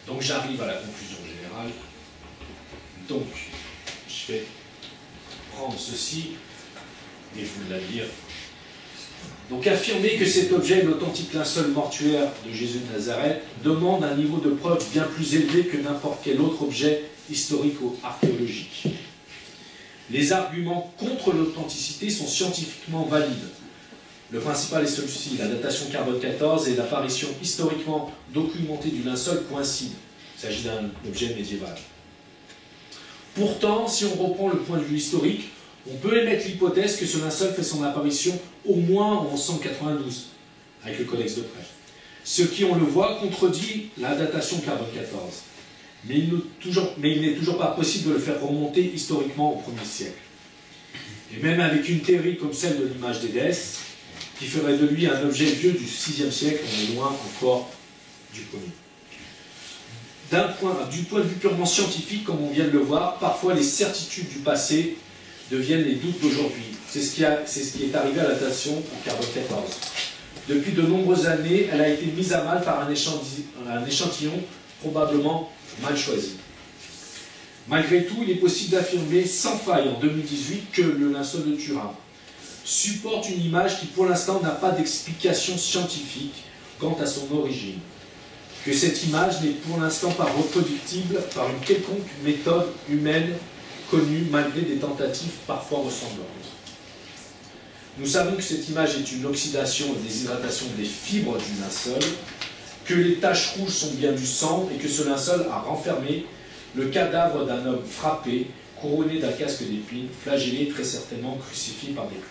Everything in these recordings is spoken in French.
Donc j'arrive à la conclusion générale. Donc, je vais prendre ceci et vous la lire. Donc affirmer que cet objet est l'authentique linceul mortuaire de Jésus de Nazareth demande un niveau de preuve bien plus élevé que n'importe quel autre objet historique ou archéologique. Les arguments contre l'authenticité sont scientifiquement valides. Le principal est celui-ci, la datation carbone 14 et l'apparition historiquement documentée du linceul coïncident. Il s'agit d'un objet médiéval. Pourtant, si on reprend le point de vue historique, on peut émettre l'hypothèse que ce linceul fait son apparition au moins en 192, avec le Codex de Prêt. Ce qui, on le voit, contredit la datation carbone 14. Mais il n'est toujours pas possible de le faire remonter historiquement au 1er siècle. Et même avec une théorie comme celle de l'image des déesses, qui ferait de lui un objet vieux du 6e siècle, on est loin encore du premier. Du point de vue purement scientifique, comme on vient de le voir, parfois les certitudes du passé deviennent les doutes d'aujourd'hui. C'est ce qui est arrivé à la datation en carbone 14. Depuis de nombreuses années, elle a été mise à mal par un échantillon probablement mal choisi. Malgré tout, il est possible d'affirmer sans faille en 2018 que le linceul de Turin supporte une image qui pour l'instant n'a pas d'explication scientifique quant à son origine. Que cette image n'est pour l'instant pas reproductible par une quelconque méthode humaine connue malgré des tentatives parfois ressemblantes. Nous savons que cette image est une oxydation et déshydratation des fibres du linceul, que les taches rouges sont bien du sang et que ce linceul a renfermé le cadavre d'un homme frappé, couronné d'un casque d'épines, flagellé, très certainement crucifié par des clous.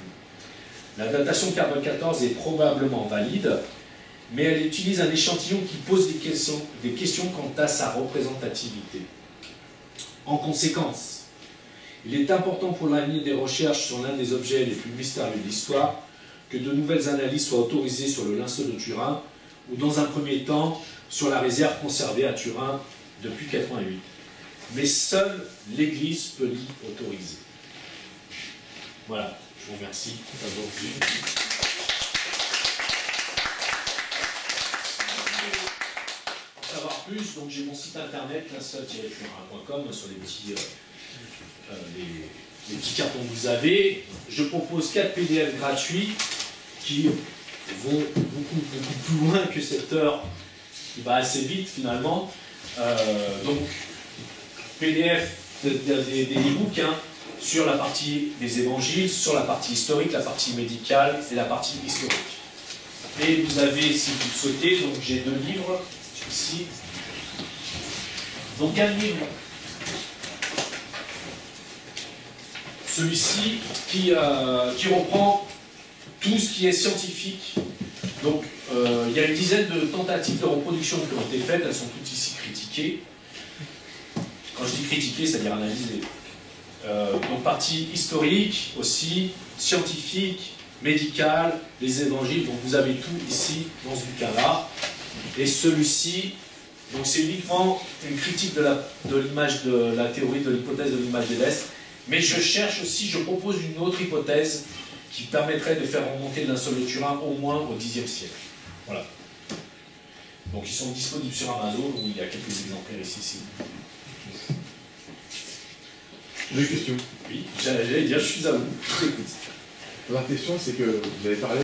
La datation carbone 14 est probablement valide, mais elle utilise un échantillon qui pose des questions quant à sa représentativité. En conséquence, il est important pour l'avenir des recherches sur l'un des objets les plus mystérieux de l'histoire que de nouvelles analyses soient autorisées sur le linceul de Turin, ou dans un premier temps sur la réserve conservée à Turin depuis 88. Mais seule l'Église peut l'y autoriser. Voilà, je vous remercie d'avoir vu. Pour savoir plus, donc j'ai mon site internet linceul-turin.com sur les petits cartons que vous avez. Je propose 4 PDF gratuits qui vont beaucoup plus loin que cette heure qui va assez vite finalement. Donc PDF des e-books sur la partie des évangiles, sur la partie historique, la partie médicale et la partie historique. Et vous avez, si vous le souhaitez, donc j'ai 2 livres ici. Donc un livre, celui-ci qui reprend tout ce qui est scientifique. Donc il y a une dizaine de tentatives de reproduction qui ont été faites, elles sont toutes ici critiquées. Quand je dis critiquées, c'est-à-dire analysées. Donc partie historique aussi, scientifique, médicale, les évangiles, donc vous avez tout ici dans ce bouquin-là. Et celui-ci, donc c'est uniquement une critique de l'image de la théorie de l'hypothèse de l'image des déesses, mais je propose une autre hypothèse qui permettrait de faire remonter le linceul de Turin au moins au Xe siècle. Voilà. Donc ils sont disponibles sur Amazon, où il y a quelques exemplaires ici. J'ai une question. Oui, j'allais dire, je suis à vous. La question, c'est que vous avez parlé